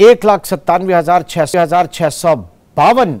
1,97,652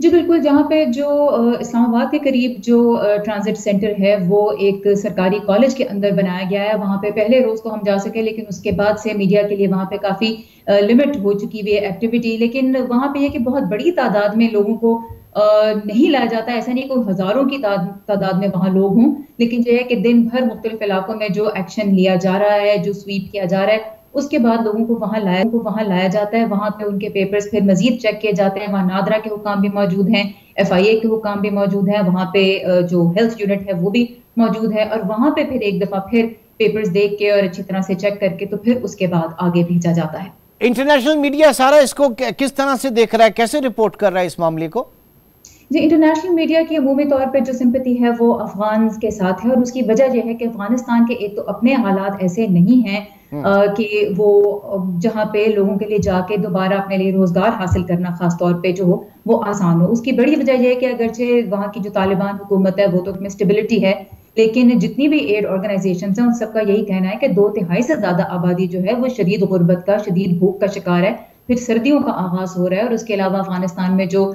جی بالکل، جہاں پہ جو اسلام آباد کے قریب جو ٹرانزٹ سینٹر ہے وہ ایک سرکاری کالج کے اندر بنایا گیا ہے. وہاں پہ پہلے روز تو ہم جا سکے، لیکن اس کے بعد سے میڈیا کے لیے وہاں پہ کافی لمٹ ہو چکی ہوئی ہے ایکٹیویٹی. لیکن وہاں پہ یہ کہ بہت بڑی تعداد میں لوگوں کو نہیں لایا جاتا. ایسا نہیں کوئی ہزاروں کی تعداد میں وہاں لوگ ہوں، لیکن جو ہے کہ دن بھر مختلف علاقوں میں جو ایکشن لیا جا رہا ہے، جو سویپ کیا جا رہا ہے، اس کے بعد لوگوں کو وہاں لایا جاتا ہے. وہاں پہ ان کے پیپرز پھر مزید چیک کیے جاتے ہیں. وہاں نادرا کے حکام بھی موجود ہیں، FIA کے حکام بھی موجود ہیں، وہاں پہ جو ہیلتھ یونٹ ہے وہ بھی موجود ہے، اور وہاں پہ پھر ایک دفعہ پھر پیپرز دیکھ کے اور اچھی طرح سے چیک کر کے تو پھر اس کے بعد آگے بھیجا جاتا ہے. انٹرنیشنل میڈیا سارا اس کو کس طرح سے دیکھ رہا ہے، کیسے رپورٹ کر رہا ہے اس معاملے کو؟ جی، انٹرنیشنل میڈیا کی عمومی طور پہ جو سمپتی ہے وہ افغان کے ساتھ ہے، اور اس کی وجہ یہ ہے کہ افغانستان کے ایک تو اپنے حالات ایسے نہیں ہیں کہ وہ جہاں پہ لوگوں کے لیے جا کے دوبارہ اپنے لیے روزگار حاصل کرنا خاص طور پہ جو ہو وہ آسان ہو. اس کی بڑی وجہ یہ ہے کہ اگرچہ وہاں کی جو طالبان حکومت ہے وہ تو اس میں اسٹیبلٹی ہے، لیکن جتنی بھی ایڈ آرگنائزیشنز ہیں ان سب کا یہی کہنا ہے کہ 2/3 سے زیادہ آبادی جو ہے وہ شدید غربت کا، شدید بھوک کا شکار ہے. پھر سردیوں کا آغاز ہو رہا ہے، اور اس کے علاوہ افغانستان میں جو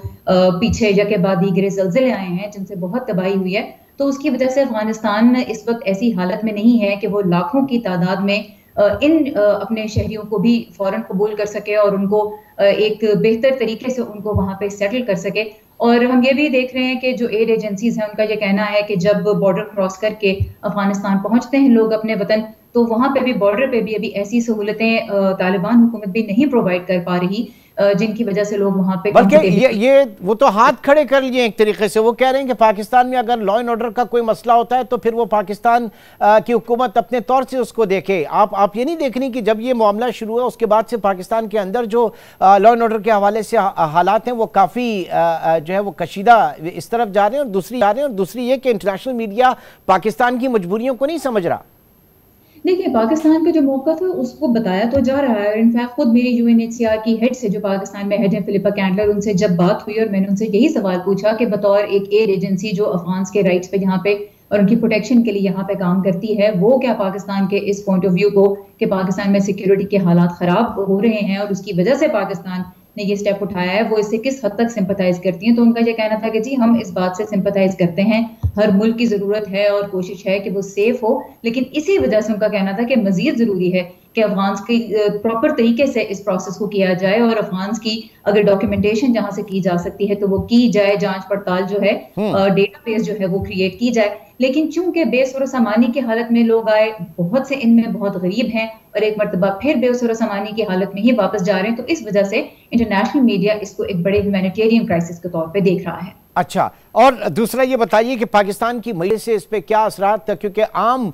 پیچھے یکے بعد دیگرے زلزلے آئے ہیں جن سے بہت تباہی ہوئی ہے، تو اس کی وجہ سے افغانستان اس وقت ایسی حالت میں نہیں ہے کہ وہ لاکھوں کی تعداد میں ان اپنے شہریوں کو بھی فوراً قبول کر سکے اور ان کو ایک بہتر طریقے سے ان کو وہاں پہ سیٹل کر سکے. اور ہم یہ بھی دیکھ رہے ہیں کہ جو ایڈ ایجنسیز ہیں ان کا یہ کہنا ہے کہ جب بارڈر کراس کر کے افغانستان پہنچتے ہیں لوگ اپنے وطن، تو وہاں پہ بھی بارڈر پہ بھی ابھی ایسی سہولتیں طالبان حکومت بھی نہیں پرووائڈ کر پا رہی جن کی وجہ سے لوگ وہاں پہ بلکہ یہ وہ تو ہاتھ کھڑے کر لیے ایک طریقے سے. وہ کہہ رہے ہیں کہ پاکستان میں اگر لا اینڈ آرڈر کا کوئی مسئلہ ہوتا ہے تو پھر وہ پاکستان کی حکومت اپنے طور سے اس کو دیکھے. آپ یہ نہیں دیکھ رہی کہ جب یہ معاملہ شروع ہوا اس کے بعد سے پاکستان کے اندر جو لا اینڈ آرڈر کے حوالے سے حالات ہیں وہ کافی جو ہے وہ کشیدہ اس طرف جا رہے ہیں، اور دوسری یہ کہ انٹرنیشنل میڈیا پاکستان کی مجبوریوں کو نہیں سمجھ رہا. دیکھیے، پاکستان کا جو موقف ہے اس کو بتایا تو جا رہا ہے. انفیکٹ خود میری UNHCR کی ہیڈ سے جو پاکستان میں ہیڈ ہے فلپا کینڈلر، ان سے جب بات ہوئی اور میں نے ان سے یہی سوال پوچھا کہ بطور ایک ایڈ ایجنسی جو افغانس کے رائٹس پہ یہاں پہ اور ان کی پروٹیکشن کے لیے یہاں پہ کام کرتی ہے، وہ کیا پاکستان کے اس پوائنٹ آف ویو کو کہ پاکستان میں سیکیورٹی کے حالات خراب ہو رہے ہیں اور اس کی وجہ سے پاکستان نے یہ سٹیپ اٹھایا ہے، وہ اس سے کس حد تک سمپتھائز کرتی ہیں. تو ان کا یہ کہنا تھا کہ جی ہم اس بات سے سمپتھائز کرتے ہیں، ہر ملک کی ضرورت ہے اور کوشش ہے کہ وہ سیف ہو، لیکن اسی وجہ سے ان کا کہنا تھا کہ مزید ضروری ہے کہ افغانس کی پراپر طریقے سے اس پروسیس کو کیا جائے، اور افغانس کی اگر ڈاکیومنٹیشن جہاں سے کی جا سکتی ہے تو وہ کی جائے، جانچ پڑتال جو ہے ڈیٹا بیس جو ہے وہ کریٹ کی جائے. لیکن چونکہ بے سر و سامانی کی حالت میں لوگ آئے، بہت سے ان میں بہت غریب ہیں اور ایک مرتبہ پھر بے سر و سامانی کی حالت میں ہی واپس جا رہے ہیں، تو اس وجہ سے انٹرنیشنل میڈیا اس کو ایک بڑے ہیومینیٹیرین کرائسس کے طور پہ دیکھ رہا ہے. اچھا، اور دوسرا یہ بتائیے کہ پاکستان کی میڈیا سے اس پہ کیا اثرات تھا؟ کیونکہ عام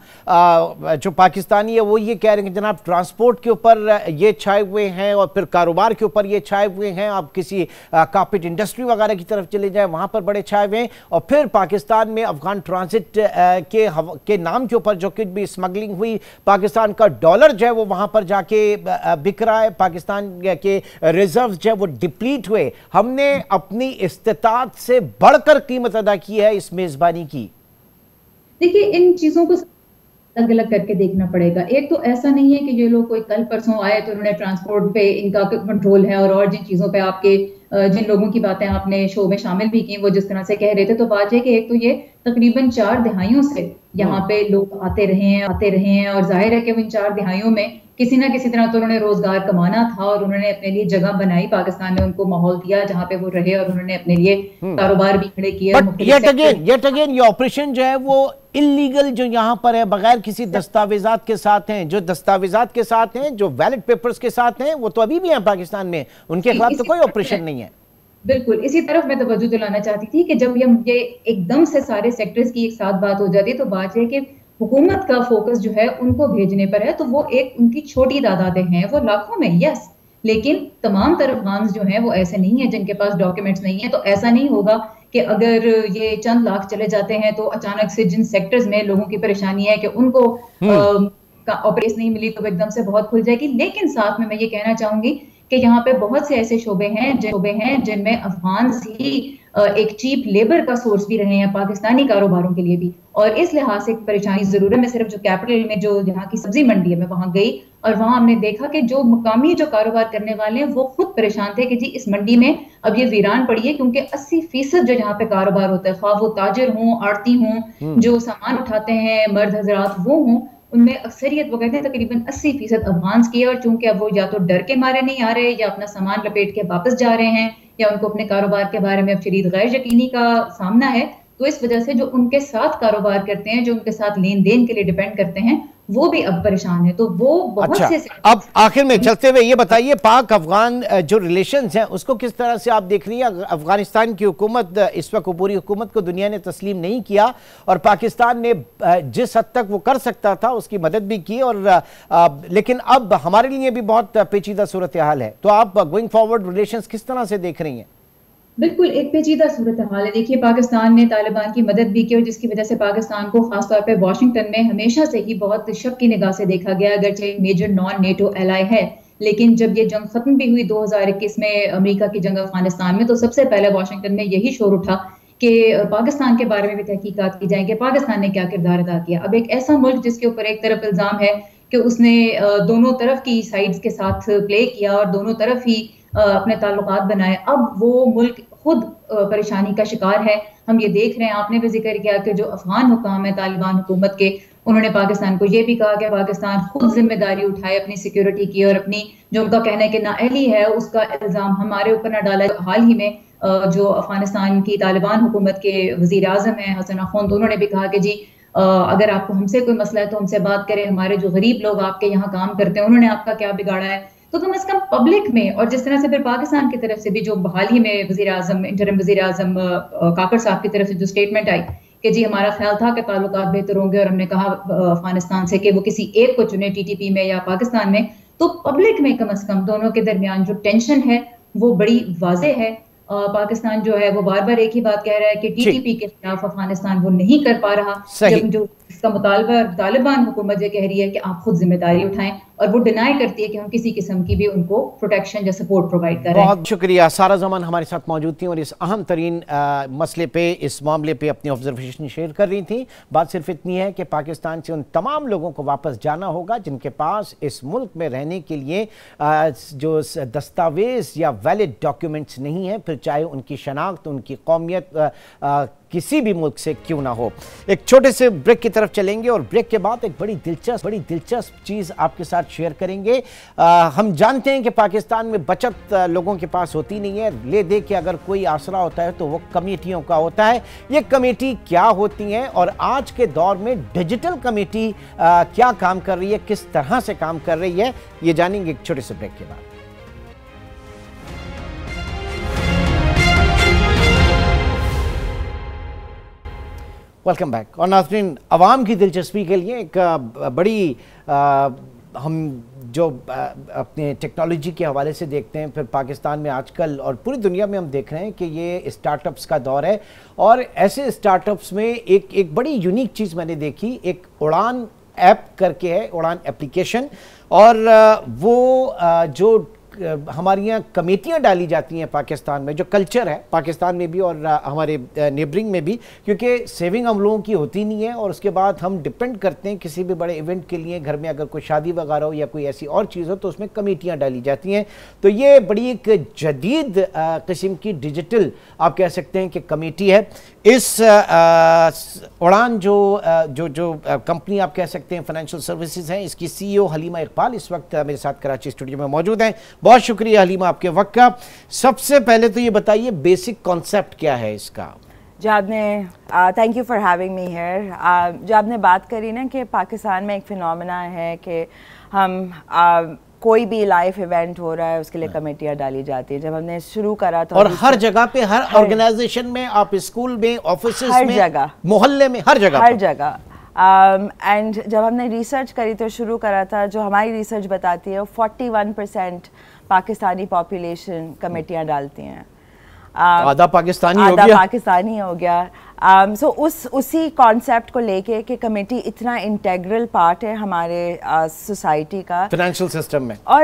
جو پاکستانی ہے وہ یہ کہہ رہے ہیں کہ جناب ٹرانسپورٹ کے اوپر یہ چھائے ہوئے ہیں اور پھر کاروبار کے اوپر یہ چھائے ہوئے ہیں. آپ کسی کارپیٹ انڈسٹری وغیرہ کی طرف چلے جائیں وہاں پر بڑے چھائے ہوئے ہیں، اور پھر پاکستان میں افغان ٹرانزٹ کے نام کے اوپر جو کچھ بھی اسمگلنگ ہوئی، پاکستان کا ڈالر جو ہے وہ وہاں پر جا کے بک رہا ہے، پاکستان کے ریزرو جو ہے وہ ڈپلیٹ ہوئے. ہم نے اپنی استطاعت سے بڑھ کر قیمت ادا کی ہے اس میزبانی کی. دیکھیے، ان چیزوں کو الگ الگ کر کے دیکھنا پڑے گا. ایک تو ایسا نہیں ہے کہ یہ لوگ کوئی کل پرسوں آئے تو انہوں نے ٹرانسپورٹ پہ ان کا کنٹرول ہے، اور جن چیزوں پہ آپ کے جن لوگوں کی باتیں آپ نے شو میں شامل بھی کی وہ جس طرح سے کہہ رہے تھے، تو بات ہے کہ ایک تو یہ تقریباً 4 دہائیوں سے یہاں پہ لوگ آتے رہے ہیں، اور ظاہر ہے کہ ان 4 دہائیوں میں کسی نہ کسی طرح تو انہوں نے روزگار کمانا تھا، اور انہوں نے اپنے لیے جگہ بنائی، پاکستان نے ان کو ماحول دیا جہاں پہ وہ رہے، اور انہوں نے اپنے لیے کاروبار بھی کھڑے کیے. یٹ اگین یہ آپریشن جو ہے وہ انلیگل جو یہاں پر ہے، بغیر کسی دستاویزات کے ساتھ ہیں، جو دستاویزات کے ساتھ ہیں، جو ویلڈ پیپرز کے ساتھ ہیں، وہ تو ابھی بھی ہیں پاکستان میں، ان کے خلاف تو کوئی آپریشن نہیں ہے. بالکل اسی طرف میں توجہ دلانا چاہتی تھی کہ جب یہ ایک دم سے سارے سیکٹرز کی ایک ساتھ بات ہو جاتی ہے تو بات یہ کہ حکومت کا فوکس جو ہے ان کو بھیجنے پر ہے، تو وہ ایک ان کی چھوٹی تعدادیں ہیں، وہ لاکھوں میں یس، لیکن تمام تر افغانز جو ہیں وہ ایسے نہیں ہیں جن کے پاس ڈاکیومنٹس نہیں ہیں. تو ایسا نہیں ہوگا کہ اگر یہ چند لاکھ چلے جاتے ہیں تو اچانک سے جن سیکٹرز میں لوگوں کی پریشانی ہے کہ ان کو آپریشن نہیں ملی تو ایک دم سے بہت کھل جائے گی. لیکن ساتھ میں یہ کہنا چاہوں گی کہ یہاں پہ بہت سے ایسے شعبے ہیں جن میں افغان ہی ایک چیپ لیبر کا سورس بھی رہے ہیں پاکستانی کاروباروں کے لیے بھی، اور اس لحاظ سے پریشانی ضرور ہے۔ میں صرف جو کیپٹل میں جو یہاں کی سبزی منڈی ہے میں وہاں گئی اور وہاں ہم نے دیکھا کہ جو مقامی جو کاروبار کرنے والے ہیں وہ خود پریشان تھے کہ جی اس منڈی میں اب یہ ویران پڑی ہے، کیونکہ 80% جو یہاں پہ کاروبار ہوتا ہے، خواہ وہ تاجر ہوں، آڑتی ہوں، جو سامان اٹھاتے ہیں مرد حضرات وہ ہوں، ان میں اکثریت وہ کہتے ہیں تقریباً 80% افغانز کی ہے، اور چونکہ اب وہ یا تو ڈر کے مارے نہیں آ رہے یا اپنا سامان لپیٹ کے واپس جا رہے ہیں یا ان کو اپنے کاروبار کے بارے میں اب شدید غیر یقینی کا سامنا ہے، تو اس وجہ سے جو ان کے ساتھ کاروبار کرتے ہیں، جو ان کے ساتھ لین دین کے لیے ڈیپینڈ کرتے ہیں، وہ بھی اب پریشان ہے۔ تو وہ بہت سے اب آخر میں چلتے ہوئے یہ بتائیے پاک افغان جو ریلیشنز ہیں اس کو کس طرح سے آپ دیکھ رہی ہیں؟ افغانستان کی حکومت اس وقت پوری حکومت کو دنیا نے تسلیم نہیں کیا اور پاکستان نے جس حد تک وہ کر سکتا تھا اس کی مدد بھی کی، اور لیکن اب ہمارے لیے بھی بہت پیچیدہ صورتحال ہے، تو آپ گوئنگ فارورڈ ریلیشنز کس طرح سے دیکھ رہی ہیں؟ بالکل ایک پیچیدہ صورتحال ہے۔ دیکھیے پاکستان نے طالبان کی مدد بھی کی اور جس کی وجہ سے پاکستان کو خاص طور پہ واشنگٹن میں ہمیشہ سے ہی بہت شک کی نگاہ سے دیکھا گیا، اگرچہ ایک میجر نان نیٹو ایلائی ہے، لیکن جب یہ جنگ ختم بھی ہوئی 2021 میں امریکہ کی جنگ افغانستان میں، تو سب سے پہلے واشنگٹن میں یہی شور اٹھا کہ پاکستان کے بارے میں بھی تحقیقات کی جائیں کہ پاکستان نے کیا کردار ادا کیا۔ اب ایک ایسا ملک جس کے اوپر ایک طرف الزام ہے کہ اس نے دونوں طرف کی سائڈز کے ساتھ پلے کیا اور دونوں طرف ہی اپنے تعلقات بنائے، اب وہ ملک خود پریشانی کا شکار ہے۔ ہم یہ دیکھ رہے ہیں، آپ نے بھی ذکر کیا کہ جو افغان حکام ہیں طالبان حکومت کے، انہوں نے پاکستان کو یہ بھی کہا کہ پاکستان خود ذمہ داری اٹھائے اپنی سیکیورٹی کی، اور اپنی جو ان کا کہنا ہے کہ نااہلی ہے اس کا الزام ہمارے اوپر نہ ڈالا۔ حال ہی میں جو افغانستان کی طالبان حکومت کے وزیر اعظم ہیں حسن اخوند، تو انہوں نے بھی کہا کہ جی اگر آپ کو ہم سے کوئی مسئلہ ہے تو ہم سے بات کریں، ہمارے جو غریب لوگ آپ کے یہاں کام کرتے ہیں انہوں نے آپ کا کیا بگاڑا ہے۔ تو کم از کم پبلک میں، اور جس طرح سے پھر پاکستان کی طرف سے بھی جو حال ہی میں انٹرم وزیر اعظم کاکڑ صاحب کی طرف سے جو سٹیٹمنٹ آئی کہ جی ہمارا خیال تھا کہ تعلقات بہتر ہوں گے، اور ہم نے کہا افغانستان سے کہ وہ کسی ایک کو چنے ٹی ٹی پی میں یا پاکستان میں، تو پبلک میں کم از کم دونوں کے درمیان جو ٹینشن ہے وہ بڑی واضح ہے۔ پاکستان جو ہے وہ بار بار ایک ہی بات کہہ رہا ہے کہ ٹی ٹی پی کے خلاف افغانستان وہ نہیں کر پا رہا، جب جو اس کا مطالبہ طالبان حکومت یہ کہہ رہی ہے کہ آپ خود ذمہ داری اٹھائیں، اور وہ ڈینائی کرتی ہے کہ ہم کسی قسم کی بھی ان کو پروٹیکشن یا سپورٹ پرووائڈ کر رہے ہیں۔ بہت شکریہ، سارا زمان ہمارے ساتھ موجود تھیں اور اس اہم ترین مسئلے پہ، اس معاملے پہ اپنی آبزرویشن شیئر کر رہی تھیں۔ بات صرف اتنی ہے کہ پاکستان سے ان تمام لوگوں کو واپس جانا ہوگا جن کے پاس اس ملک میں رہنے کے لیے جو دستاویز یا ویلڈ ڈاکیومنٹس نہیں ہیں، پھر چاہے ان کی شناخت، ان کی قومیت کسی بھی ملک سے کیوں نہ ہو۔ ایک چھوٹے سے بریک کی طرف چلیں گے اور بریک کے بعد ایک بڑی دلچسپ چیز آپ کے ساتھ شیئر کریں گے۔ ہم جانتے ہیں کہ پاکستان میں بچت لوگوں کے پاس ہوتی نہیں ہے، لے دے کے اگر کوئی آسرا ہوتا ہے تو وہ کمیٹیوں کا ہوتا ہے۔ یہ کمیٹی کیا ہوتی ہیں اور آج کے دور میں ڈیجیٹل کمیٹی کیا کام کر رہی ہے، کس طرح سے کام کر رہی ہے، یہ جانیں گے ایک چھوٹے سے بریک کے بعد۔ Welcome back. اور ناظرین، عوام کی دلچسپی کے لیے ایک بڑی ہم جو اپنے ٹیکنالوجی کے حوالے سے دیکھتے ہیں، پھر پاکستان میں آج کل اور پوری دنیا میں ہم دیکھ رہے ہیں کہ یہ اسٹارٹ اپس کا دور ہے، اور ایسے اسٹارٹ اپس میں ایک بڑی یونیک چیز میں نے دیکھی، ایک اڑان ایپ کر کے ہے، اڑان اپلیکیشن، اور وہ جو ہماری یہاں کمیٹیاں ڈالی جاتی ہیں پاکستان میں، جو کلچر ہے پاکستان میں بھی اور ہمارے نیبرنگ میں بھی، کیونکہ سیونگ ہم لوگوں کی ہوتی نہیں ہے، اور اس کے بعد ہم ڈپینڈ کرتے ہیں کسی بھی بڑے ایونٹ کے لیے، گھر میں اگر کوئی شادی وغیرہ ہو یا کوئی ایسی اور چیز ہو تو اس میں کمیٹیاں ڈالی جاتی ہیں۔ تو یہ بڑی ایک جدید قسم کی ڈیجیٹل آپ کہہ سکتے ہیں کہ کمیٹی ہے۔ اس اڑان جو کمپنی آپ کہہ سکتے ہیں فائنینشیل سروسز ہیں، اس کی سی ای او حلیمہ اقبال اس وقت میرے ساتھ کراچی اسٹوڈیو میں موجود ہیں۔ بہت شکریہ حلیمہ آپ کے وقت کا۔ سب سے پہلے تو یہ بتائیے بیسک کانسیپٹ کیا ہے اس کا؟ جو آپ نے thank you for having me here. جو آپ نے بات کری نا کہ پاکستان میں ایک فینومینا ہے کہ ہم کوئی بھی لائف ایونٹ ہو رہا ہے اس کے لیے کمیٹیاں ڈالی جاتی ہیں۔ جب ہم نے شروع کرا تو، اور ہر جگہ پہ، ہر آرگنائزیشن میں، آپ اسکول میں، آفیسز میں، ہر جگہ، محلے میں، ہر جگہ اینڈ جب ہم نے ریسرچ کری تو شروع کرا تھا، جو ہماری ریسرچ بتاتی ہے 41% پاکستانی پاپولیشن کمیٹیاں ڈالتی ہیں۔ آدھا پاکستانی ہو گیا۔ سو اسی کانسیپٹ کو لے کے کہ کمیٹی اتنا انٹیگرل پارٹ ہے ہمارے سوسائٹی کا، فائنینشیل سسٹم میں، اور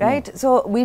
right? So we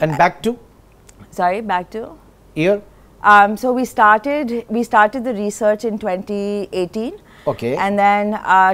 And back to year. So we started the research in 2018. Okay. And then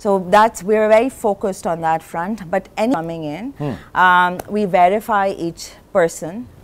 So we are very focused on that front. But any coming in, we verify each person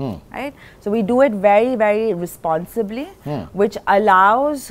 Right? So we do it very very responsibly, which allows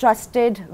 trusted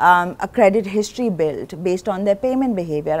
a credit history built based on their payment behavior.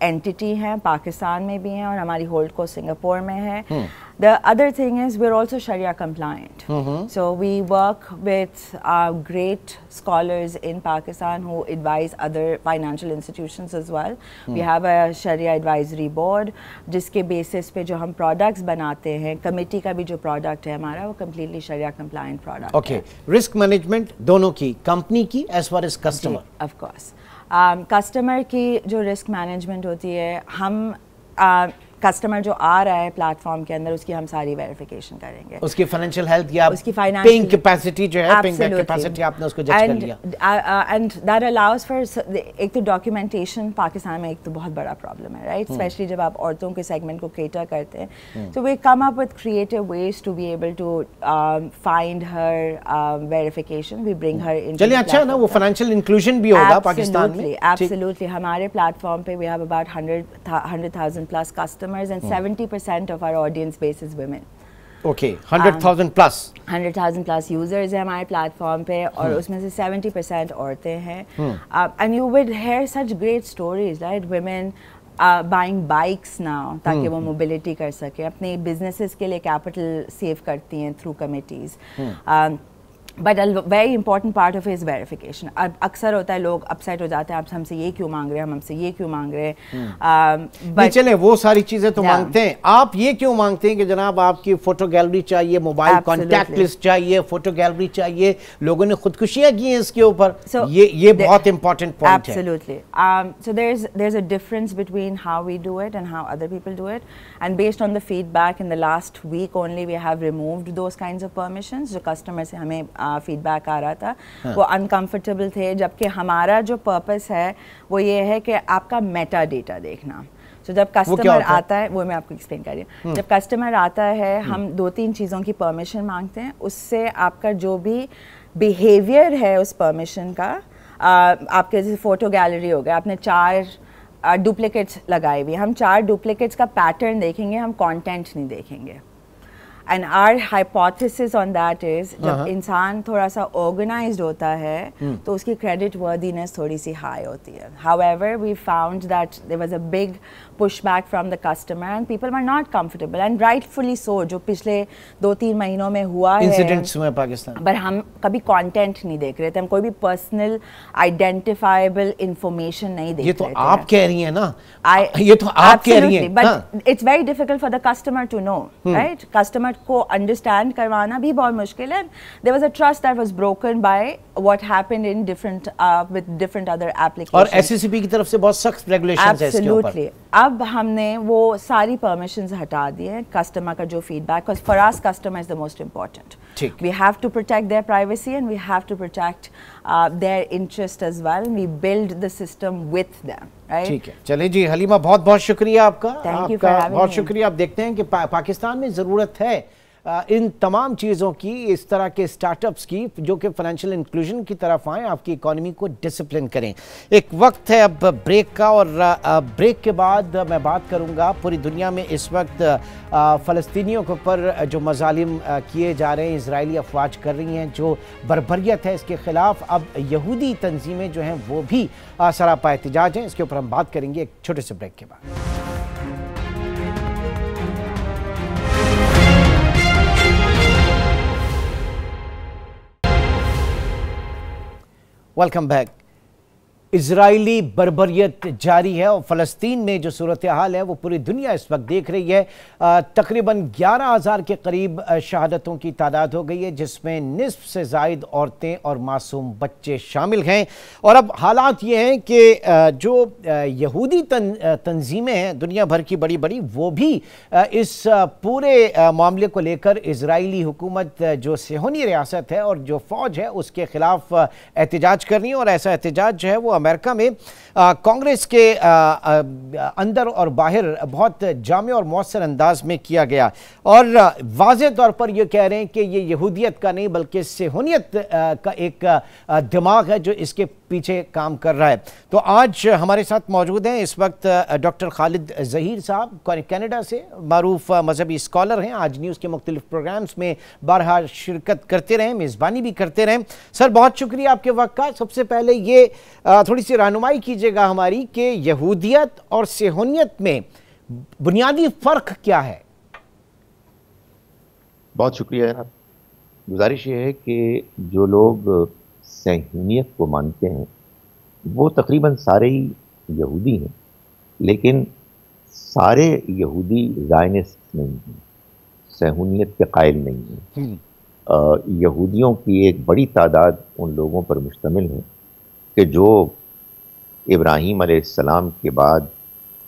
entity ہیں, پاکستان میں بھی ہیں اور ہماری hold کو Singapore میں ہے. The other thing is we're also Sharia compliant. So we work with great scholars in Pakistan who advise other financial institutions as well. We have a Sharia advisory board جس کے basis پہ جو ہم products بناتے ہیں, committee کا بھی جو پروڈکٹ ہے ہمارا وہ کمپلیٹلی شریعہ کمپلائنٹ پروڈکٹ ہے. اوکے, رسک مینجمنٹ دونوں کی, کمپنی کی as far as customer. Of course customer کی جو رسک مینجمنٹ ہوتی ہے, ہم کسٹمر جو آ رہا ہے پلیٹ فارم کے اندر اس کی ہم ساری ویریفیکیشن کریں گے, اس کی فائنینشیل ہیلتھ یا اس کی پیئنگ کیپیسٹی جو ہے, پیئنگ کیپیسٹی آپ نے اس کو جج کر لیا. اینڈ دیٹ الاؤز فار, ایک تو ڈاکیومنٹیشن پاکستان میں ایک تو بہت بڑا پرابلم ہے, رائٹ, اسپیشلی جب آپ عورتوں کے سیگمنٹ کو کیٹر کرتے ہیں. تو we come up with creative ways to be able to find her verification, we bring her in. چلیے اچھا ہے نا, وہ فائنینشیل انکلوژن بھی ہوگا پاکستان میں. ایبسلیوٹلی, ہمارے پلیٹ فارم پہ we have about 100,000 plus customers and 70% of our audience base is women. Okay, 100,000 plus. 100,000 plus users ہیں ہمارے پلیٹ فارم پہ, اور اس میں سے 70% عورتیں ہیں. And you would hear such great stories, right? Women buying bikes now تاکہ وہ موبلٹی کر سکیں, اپنے بزنسز کے لیے کیپٹل سیو کرتی ہیں through committees. But very important part of is verification. اب اکثر ہوتا ہے لوگ اپسیٹ ہو جاتے ہیں, آپ ہم سے یہ کیوں مانگ رہے ہیں, ہم سے یہ کیوں مانگ رہے ہیں. چلیں وہ ساری چیزیں تو مانگتے ہیں, آپ یہ کیوں مانگتے ہیں کہ جناب آپ کی فوٹو گیلری چاہیے, موبائل کانٹیکٹ لسٹ چاہیے, فوٹو گیلری چاہیے, لوگوں نے خودکشیاں کی ہیں اس کے اوپر, یہ بہت امپورٹنٹ پوائنٹ ہے. Absolutely. So there's a difference between how we do it and how other people do it, and based on the feedback in the last week only we have removed those kinds of permissions. جو customer سے ہمیں feed back آ رہا تھا وہ uncomfortable تھے, جبکہ ہمارا جو پرپس ہے وہ یہ ہے کہ آپ کا میٹا ڈیٹا دیکھنا. تو جب کسٹمر آتا ہے, وہ میں آپ کو ایکسپلین کر رہی ہوں, جب کسٹمر آتا ہے ہم 2-3 چیزوں کی پرمیشن مانگتے ہیں, اس سے آپ کا جو بھی بیہیویئر ہے اس پرمیشن کا, آپ کے جیسے فوٹو گیلری ہو گیا, آپ نے 4 ڈپلیکیٹس لگائے ہوئے, ہم 4 ڈپلیکیٹس کا پیٹرن دیکھیں گے, ہم کانٹینٹ نہیں دیکھیں گے. And our hypothesis on that is جب انسان تھوڑا سا organized ہوتا ہے تو اس کی credit worthiness تھوڑی سی high ہوتی ہے. However, we found that there was a big pushback from the customer and people were not comfortable, and rightfully so. جو پچھلے 2-3 مہینوں میں ہوا ہے انسیڈنٹس ہوئے پاکستان, پر ہم کبھی content نہیں دیکھ رہے تھے, ہم کوئی بھی personal identifiable information نہیں دیکھ رہے تھے. یہ تو آپ کہہ رہی ہیں نا, یہ تو آپ کہہ رہی ہیں, but it's very difficult for the customer to know, right? Customer کو انڈرسٹینڈ کروانا بھی بہت مشکل ہے. There was a trust that was broken by what happened in different with different other applications. اور SCCP کی طرف سے بہت سخت ریگولیشنز ہیں اس کے اوپر. Absolutely. اب ہم نے وہ ساری پرمیشنز ہٹا دی ہیں, کسٹمر کا جو feedback, because for us customer is the most important. We have to protect their privacy and we have to protect their interest as well, and we build the system with them. ٹھیک ہے, چلیں جی حلیمہ, بہت بہت شکریہ آپ کا, بہت شکریہ. آپ دیکھتے ہیں کہ پاکستان میں ضرورت ہے ان تمام چیزوں کی, اس طرح کے سٹارٹ اپس کی جو کہ فائنینشیل انکلوژن کی طرف آئیں, آپ کی اکانومی کو ڈسپلن کریں. ایک وقت ہے اب بریک کا, اور بریک کے بعد میں بات کروں گا پوری دنیا میں اس وقت فلسطینیوں کے اوپر جو مظالم کیے جا رہے ہیں, اسرائیلی افواج کر رہی ہیں, جو بربریت ہے اس کے خلاف اب یہودی تنظیمیں جو ہیں وہ بھی سراپا احتجاج ہیں. اس کے اوپر ہم بات کریں گے ایک چھوٹے سے بریک کے بعد. Welcome back. اسرائیلی بربریت جاری ہے اور فلسطین میں جو صورتحال ہے وہ پوری دنیا اس وقت دیکھ رہی ہے. تقریباً 11,000 کے قریب شہادتوں کی تعداد ہو گئی ہے, جس میں نصف سے زائد عورتیں اور معصوم بچے شامل ہیں. اور اب حالات یہ ہیں کہ جو یہودی تنظیمیں ہیں دنیا بھر کی بڑی بڑی, وہ بھی اس پورے معاملے کو لے کر اسرائیلی حکومت جو صہیونی ریاست ہے اور جو فوج ہے اس کے خلاف احتجاج کر رہی ہیں. اور ایسا احتجاج جو ہے وہ امریکہ میں کانگریس کے اندر اور باہر بہت جامع اور مؤثر انداز میں کیا گیا, اور واضح طور پر یہ کہہ رہے ہیں کہ یہ یہودیت کا نہیں بلکہ صہیونیت کا ایک دماغ ہے جو اس کے پیچھے کام کر رہا ہے. تو آج ہمارے ساتھ موجود ہیں اس وقت ڈاکٹر خالد ظہیر صاحب، کینیڈا سے معروف مذہبی اسکالر ہیں. آج نیوز کے مختلف پروگرامز میں بارہا شرکت کرتے رہیں، میزبانی بھی کرتے رہیں. سر بہت شکریہ آپ کے وقت کا. سب سے پہلے یہ تھوڑی سی رہنمائی کیجیے گا ہماری کہ یہودیت اور صہیونیت میں بنیادی فرق کیا ہے؟ بہت شکریہ جناب. گزارش یہ ہے کہ جو لوگ صہیونیت کو مانتے ہیں وہ تقریباً سارے ہی یہودی ہیں، لیکن سارے یہودی زائنسٹ نہیں ہیں، صہیونیت کے قائل نہیں ہیں. یہودیوں کی ایک بڑی تعداد ان لوگوں پر مشتمل ہے کہ جو ابراہیم علیہ السلام کے بعد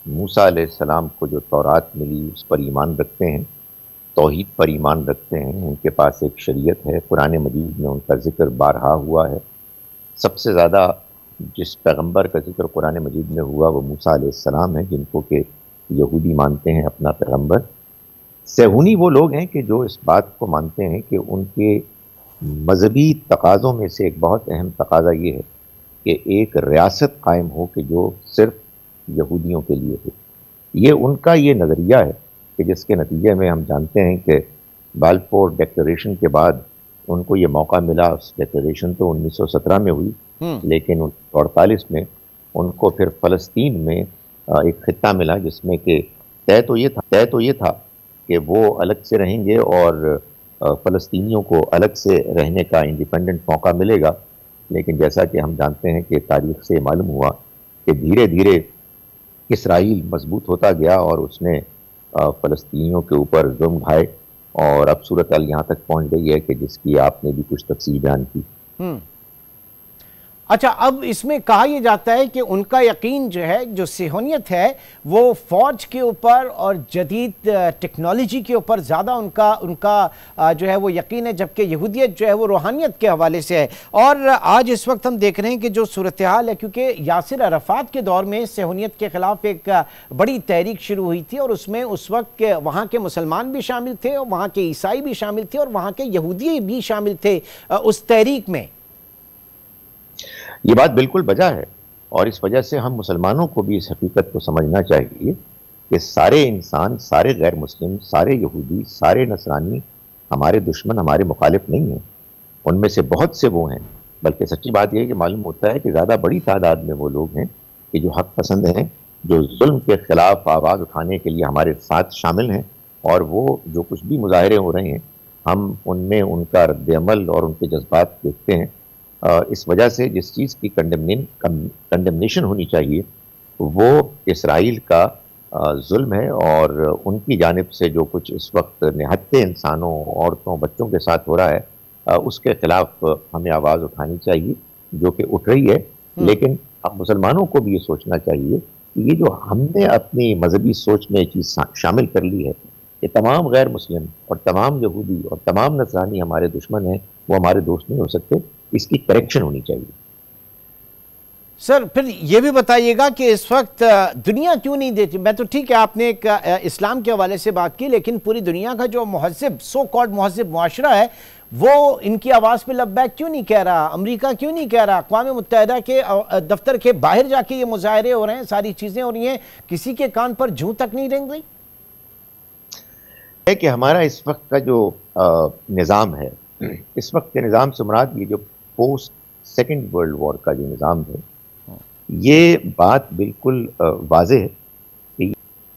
موسیٰ علیہ السلام کو جو تورات ملی اس پر ایمان رکھتے ہیں، توحید پر ایمان رکھتے ہیں. ان کے پاس ایک شریعت ہے، قرآن مجید میں ان کا ذکر بارہا ہوا ہے. سب سے زیادہ جس پیغمبر کا ذکر قرآن مجید میں ہوا وہ موسیٰ علیہ السلام ہیں، جن کو کہ یہودی مانتے ہیں اپنا پیغمبر. صہیونی وہ لوگ ہیں کہ جو اس بات کو مانتے ہیں کہ ان کے مذہبی تقاضوں میں سے ایک بہت اہم تقاضا یہ ہے کہ ایک ریاست قائم ہو کہ جو صرف یہودیوں کے لیے ہو. یہ ان کا یہ نظریہ ہے کہ جس کے نتیجے میں ہم جانتے ہیں کہ بالفور ڈیکلریشن کے بعد ان کو یہ موقع ملا. اس ڈیکلریشن تو 1917 میں ہوئی، لیکن 1948 میں ان کو پھر فلسطین میں ایک خطہ ملا جس میں کہ طے تو یہ تھا کہ وہ الگ سے رہیں گے اور فلسطینیوں کو الگ سے رہنے کا انڈیپینڈنٹ موقع ملے گا. لیکن جیسا کہ ہم جانتے ہیں کہ تاریخ سے معلوم ہوا کہ دھیرے دھیرے اسرائیل مضبوط ہوتا گیا اور اس نے فلسطینیوں کے اوپر ظلم ڈھائے، اور اب صورتحال یہاں تک پہنچ گئی ہے کہ جس کی آپ نے بھی کچھ تفصیل بیان کی. اچھا، اب اس میں کہا یہ جاتا ہے کہ ان کا یقین جو ہے، جو صہیونیت ہے، وہ فوج کے اوپر اور جدید ٹیکنالوجی کے اوپر زیادہ ان کا جو ہے وہ یقین ہے، جبکہ یہودیت جو ہے وہ روحانیت کے حوالے سے ہے. اور آج اس وقت ہم دیکھ رہے ہیں کہ جو صورتحال ہے، کیونکہ یاسر عرفات کے دور میں صہیونیت کے خلاف ایک بڑی تحریک شروع ہوئی تھی، اور اس میں اس وقت کے وہاں کے مسلمان بھی شامل تھے، اور وہاں کے عیسائی بھی شامل تھے، اور وہاں کے یہودی بھی شامل تھے اس تحریک میں. یہ بات بالکل بجا ہے، اور اس وجہ سے ہم مسلمانوں کو بھی اس حقیقت کو سمجھنا چاہیے کہ سارے انسان، سارے غیر مسلم، سارے یہودی، سارے نصرانی ہمارے دشمن، ہمارے مخالف نہیں ہیں. ان میں سے بہت سے وہ ہیں، بلکہ سچی بات یہ ہے کہ معلوم ہوتا ہے کہ زیادہ بڑی تعداد میں وہ لوگ ہیں کہ جو حق پسند ہیں، جو ظلم کے خلاف آواز اٹھانے کے لیے ہمارے ساتھ شامل ہیں. اور وہ جو کچھ بھی مظاہرے ہو رہے ہیں، ہم ان میں ان کا رد عمل اور ان کے جذبات دیکھتے ہیں. اس وجہ سے جس چیز کی کنڈمنیشن ہونی چاہیے وہ اسرائیل کا ظلم ہے، اور ان کی جانب سے جو کچھ اس وقت نہتے انسانوں، عورتوں، بچوں کے ساتھ ہو رہا ہے، اس کے خلاف ہمیں آواز اٹھانی چاہیے، جو کہ اٹھ رہی ہے. لیکن اب مسلمانوں کو بھی یہ سوچنا چاہیے کہ یہ جو ہم نے اپنی مذہبی سوچ میں یہ چیز شامل کر لی ہے کہ تمام غیر مسلم اور تمام یہودی اور تمام نصرانی ہمارے دشمن ہیں، وہ ہمارے دوست نہیں ہو سکتے. اس کی کریکشن ہونی چاہیے. سر پھر یہ بھی بتائیے گا کہ اس وقت دنیا کیوں نہیں دیتی؟ میں تو ٹھیک ہے آپ نے ایک اسلام کے حوالے سے بات کی، لیکن پوری دنیا کا جو مہذب، سو کالڈ مہذب معاشرہ ہے، وہ ان کی آواز پہ لبیک کیوں نہیں کہہ رہا؟ امریکہ کیوں نہیں کہہ رہا؟ اقوام متحدہ کے دفتر کے باہر جا کے یہ مظاہرے ہو رہے ہیں، ساری چیزیں ہو رہی ہیں، کسی کے کان پر جوں تک نہیں رنگ رہی ہے کہ ہمارا اس وقت کا جو نظام ہے، اس وقت کے نظام سے مراد یہ جو پوسٹ سیکنڈ ورلڈ وار کا جو نظام ہے، یہ بات بالکل واضح ہے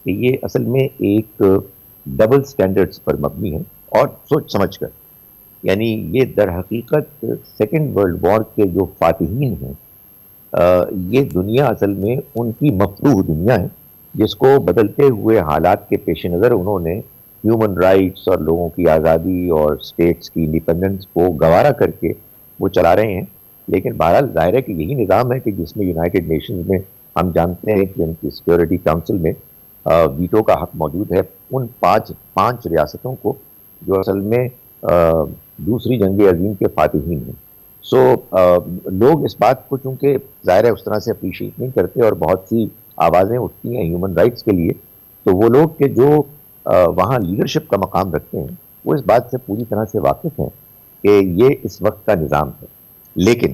کہ یہ اصل میں ایک ڈبل سٹینڈرڈز پر مبنی ہے، اور سوچ سمجھ کر. یعنی یہ در حقیقت سیکنڈ ورلڈ وار کے جو فاتحین ہیں، یہ دنیا اصل میں ان کی مفتوح دنیا ہے، جس کو بدلتے ہوئے حالات کے پیش نظر انہوں نے ہیومن رائٹس اور لوگوں کی آزادی اور اسٹیٹس کی انڈیپینڈنس کو گوارا کر کے وہ چلا رہے ہیں. لیکن بہرحال ظاہر ہے کہ یہی نظام ہے کہ جس میں یونائٹڈ نیشنز میں ہم جانتے ہیں کہ ان کی سیکیورٹی کونسل میں ویٹو کا حق موجود ہے ان پانچ ریاستوں کو جو اصل میں دوسری جنگ عظیم کے فاتحین ہیں. سو لوگ اس بات کو چونکہ ظاہر ہے اس طرح سے اپریشیٹ نہیں کرتے، اور بہت سی آوازیں اٹھتی ہیں ہیومن رائٹس کے لیے، تو وہ لوگ کہ جو وہاں لیڈرشپ کا مقام رکھتے ہیں وہ اس بات سے پوری طرح سے واقف ہیں کہ یہ اس وقت کا نظام ہے. لیکن